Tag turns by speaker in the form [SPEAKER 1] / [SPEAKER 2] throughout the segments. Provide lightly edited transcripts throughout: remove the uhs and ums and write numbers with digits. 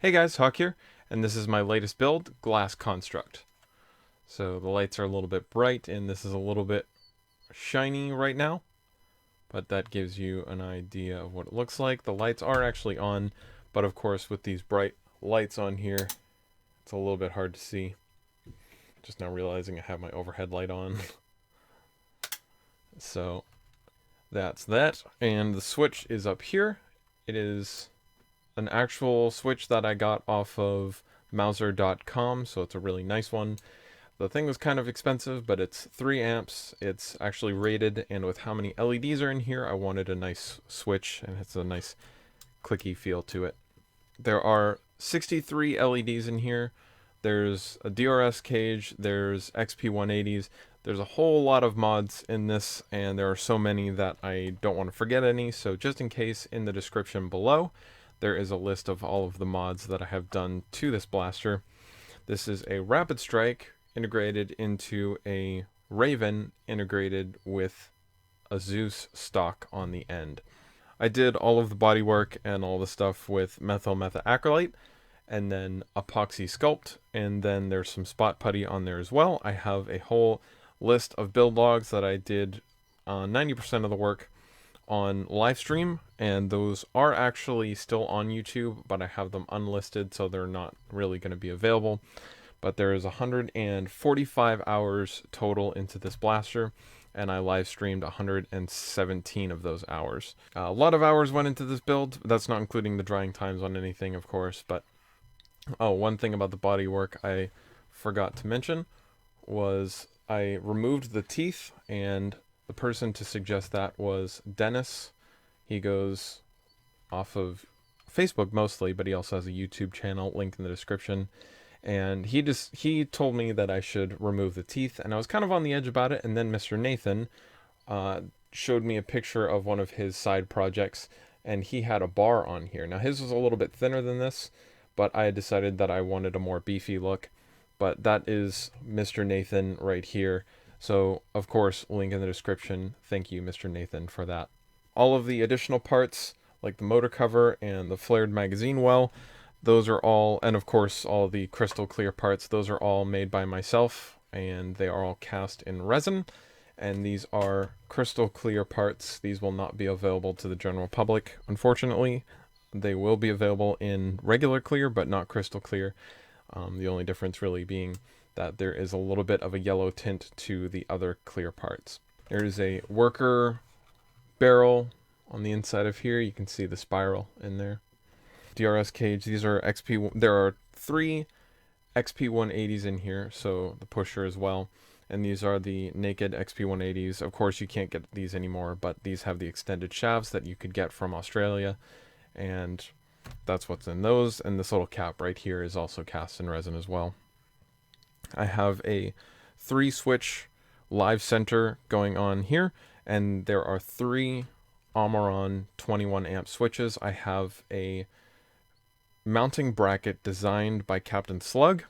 [SPEAKER 1] Hey guys, Hawk here, and this is my latest build, Glass Construct. So the lights are a little bit bright, and this is a little bit shiny right now, but that gives you an idea of what it looks like. The lights are actually on, but of course with these bright lights on here, it's a little bit hard to see. Just now realizing I have my overhead light on. So that's that, and the switch is up here. It is an actual switch that I got off of Mouser.com, so it's a really nice one. The thing was kind of expensive, but it's 3 amps. It's actually rated, and with how many LEDs are in here, I wanted a nice switch, and it's a nice clicky feel to it. There are 63 LEDs in here. There's a DRS cage, there's XP180s, there's a whole lot of mods in this, and there are so many that I don't want to forget any, so just in case, in the description below, there is a list of all of the mods that I have done to this blaster. This is a Rapid Strike integrated into a Raven integrated with a Zeus stock on the end. I did all of the bodywork and all the stuff with methyl methacrylate and then epoxy sculpt, and then there's some spot putty on there as well. I have a whole list of build logs that I did 90% of the work on live stream, and those are actually still on YouTube, but I have them unlisted, so they're not really going to be available. But there is 145 hours total into this blaster, and I live streamed 117 of those hours. A lot of hours went into this build. That's not including the drying times on anything, of course, but one thing about the body work I forgot to mention was I removed the teeth, and the person to suggest that was Dennis. He goes off of Facebook mostly, but he also has a YouTube channel, link in the description. And he told me that I should remove the teeth, and I was kind of on the edge about it. And then Mr. Nathan showed me a picture of one of his side projects, and he had a bar on here. Now his was a little bit thinner than this, but I had decided that I wanted a more beefy look. But that is Mr. Nathan right here. So, of course, link in the description. Thank you, Mr. Nathan, for that. All of the additional parts, like the motor cover and the flared magazine well, those are all, and of course, all the crystal clear parts, those are all made by myself, and they are all cast in resin. And these are crystal clear parts. These will not be available to the general public, unfortunately. They will be available in regular clear, but not crystal clear. The only difference really being that there is a little bit of a yellow tint to the other clear parts. There is a worker barrel on the inside of here. You can see the spiral in there. DRS cage. These are XP. There are 3 XP180s in here, so the pusher as well. And these are the naked XP180s. Of course, you can't get these anymore, but these have the extended shafts that you could get from Australia, and that's what's in those. And this little cap right here is also cast in resin as well. I have a 3-switch live center going on here, and there are 3 Omron 21 amp switches. I have a mounting bracket designed by Captain Slug,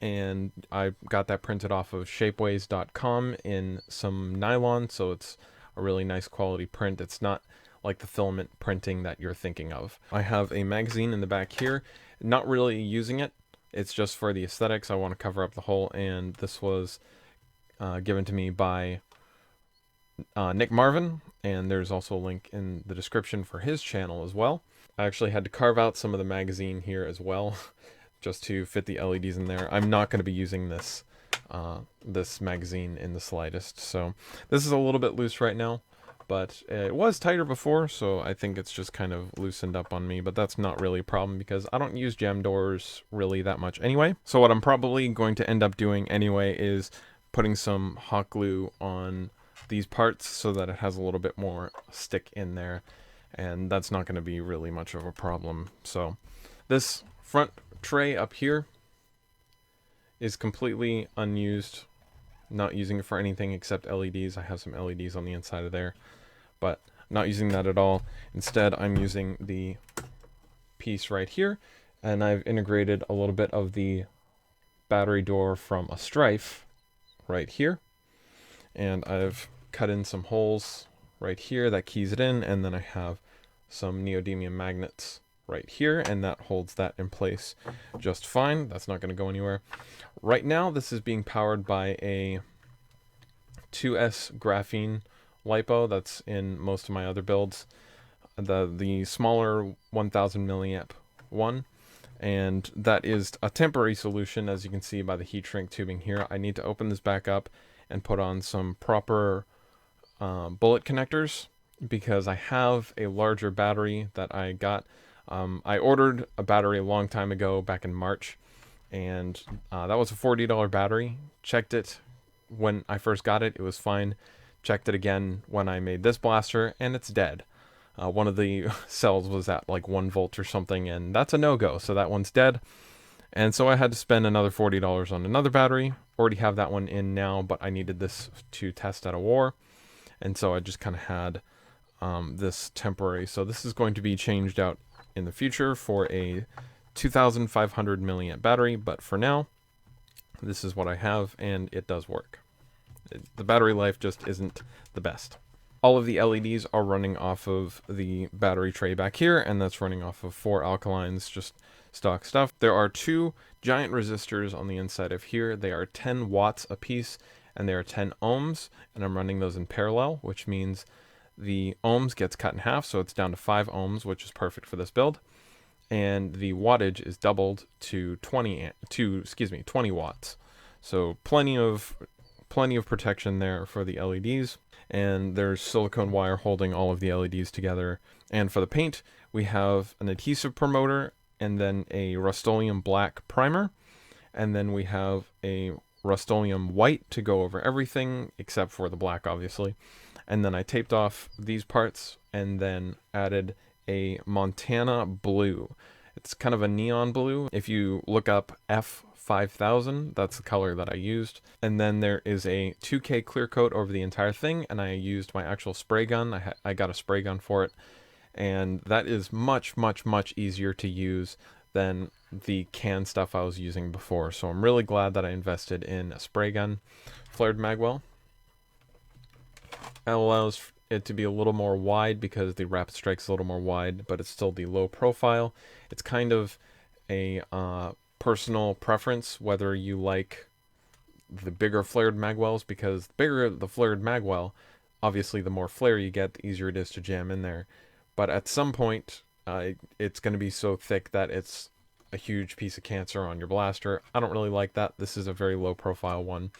[SPEAKER 1] and I got that printed off of shapeways.com in some nylon, so it's a really nice quality print. It's not like the filament printing that you're thinking of. I have a magazine in the back here, not really using it. It's just for the aesthetics. I want to cover up the hole, and this was given to me by Nick Marvin, and there's also a link in the description for his channel as well. I actually had to carve out some of the magazine here as well, just to fit the LEDs in there. I'm not going to be using this this magazine in the slightest, so this is a little bit loose right now. But it was tighter before, so I think it's just kind of loosened up on me. But that's not really a problem because I don't use jam doors really that much anyway. So what I'm probably going to end up doing anyway is putting some hot glue on these parts so that it has a little bit more stick in there. And that's not going to be really much of a problem. So this front tray up here is completely unused. Not using it for anything except LEDs. I have some LEDs on the inside of there, but not using that at all. Instead, I'm using the piece right here, and I've integrated a little bit of the battery door from a Strife right here, and I've cut in some holes right here that keys it in, and then I have some neodymium magnets right here, and that holds that in place just fine. That's not going to go anywhere. Right now, this is being powered by a 2S Graphene Lipo that's in most of my other builds. The smaller 1000 milliamp one, and that is a temporary solution, as you can see by the heat shrink tubing here. I need to open this back up and put on some proper bullet connectors, because I have a larger battery that I got. I ordered a battery a long time ago, back in March, and that was a $40 battery. Checked it when I first got it, it was fine. Checked it again when I made this blaster, and it's dead. One of the cells was at like 1 volt or something, and that's a no-go, so that one's dead. And so I had to spend another $40 on another battery. Already have that one in now, but I needed this to test at a war, and so I just kind of had this temporary. So this is going to be changed out in the future for a 2500 milliamp battery, but for now, this is what I have, and it does work. The battery life just isn't the best. All of the LEDs are running off of the battery tray back here, and that's running off of 4 alkalines, just stock stuff. There are 2 giant resistors on the inside of here. They are 10 watts a piece, and they are 10 ohms, and I'm running those in parallel, which means the ohms gets cut in half, so it's down to 5 ohms, which is perfect for this build. And the wattage is doubled to 20 watts. So plenty of protection there for the LEDs. And there's silicone wire holding all of the LEDs together. And for the paint, we have an adhesive promoter, and then a Rust-Oleum black primer, and then we have a Rust-Oleum white to go over everything except for the black, obviously. And then I taped off these parts and then added a Montana blue. It's kind of a neon blue. If you look up F5000, that's the color that I used. And then there is a 2K clear coat over the entire thing, and I used my actual spray gun. I got a spray gun for it, and that is much, much, much easier to use than the can stuff I was using before. So I'm really glad that I invested in a spray gun. Flared magwell. That allows it to be a little more wide because the rapid strike's a little more wide, but it's still the low profile. It's kind of a personal preference whether you like the bigger flared magwells, because the bigger the flared magwell, obviously the more flare you get, the easier it is to jam in there. But at some point, it's going to be so thick that it's a huge piece of cancer on your blaster. I don't really like that. This is a very low profile one,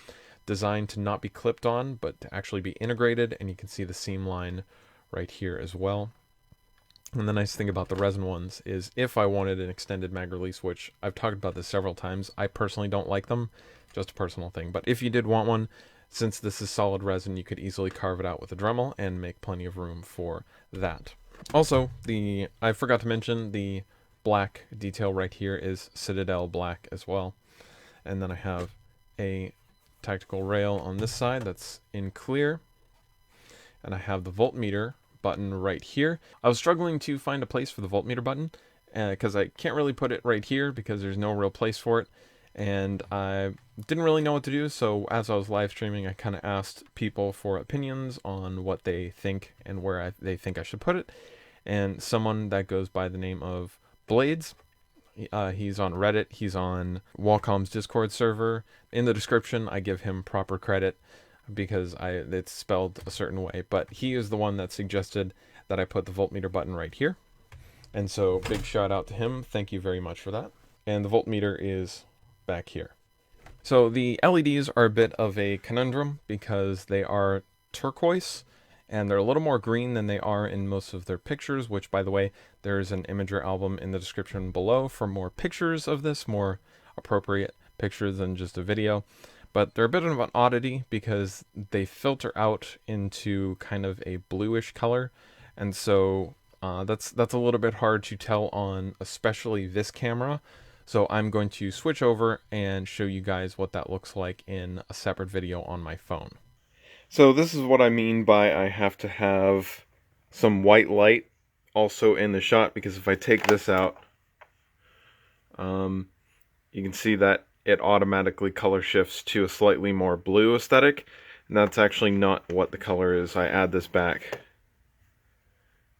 [SPEAKER 1] designed to not be clipped on, but to actually be integrated, and you can see the seam line right here as well. And the nice thing about the resin ones is if I wanted an extended mag release, which I've talked about this several times, I personally don't like them, just a personal thing. But if you did want one, since this is solid resin, you could easily carve it out with a Dremel and make plenty of room for that. Also, I forgot to mention the black detail right here is Citadel black as well. And then I have a tactical rail on this side that's in clear. And I have the voltmeter button right here. I was struggling to find a place for the voltmeter button because I can't really put it right here because there's no real place for it. And I didn't really know what to do, so as I was live streaming, I kind of asked people for opinions on what they think and where they think I should put it. And someone that goes by the name of Blades, he's on Reddit, he's on Wacom's Discord server. In the description, I give him proper credit because it's spelled a certain way, but he is the one that suggested that I put the voltmeter button right here. And so big shout out to him. Thank you very much for that. And the voltmeter is back here. So the LEDs are a bit of a conundrum because they are turquoise and they're a little more green than they are in most of their pictures, which, by the way, there's an Imager album in the description below for more pictures of this, more appropriate pictures than just a video. But they're a bit of an oddity because they filter out into kind of a bluish color, and so that's a little bit hard to tell on especially this camera. So I'm going to switch over and show you guys what that looks like in a separate video on my phone. So this is what I mean by I have to have some white light also in the shot, because if I take this out, you can see that it automatically color shifts to a slightly more blue aesthetic, and that's actually not what the color is. I add this back,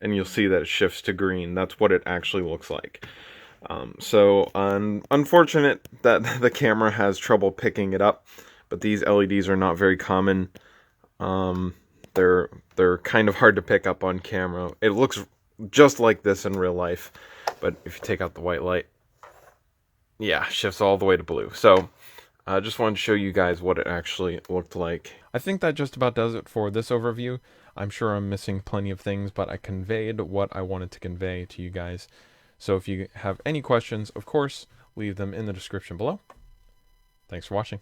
[SPEAKER 1] and you'll see that it shifts to green. That's what it actually looks like. So unfortunate that the camera has trouble picking it up, but these LEDs are not very common. They're kind of hard to pick up on camera. It looks just like this in real life, but if you take out the white light, yeah, shifts all the way to blue. So I just wanted to show you guys what it actually looked like. I think that just about does it for this overview. I'm sure I'm missing plenty of things, but I conveyed what I wanted to convey to you guys. So if you have any questions, of course, leave them in the description below. Thanks for watching.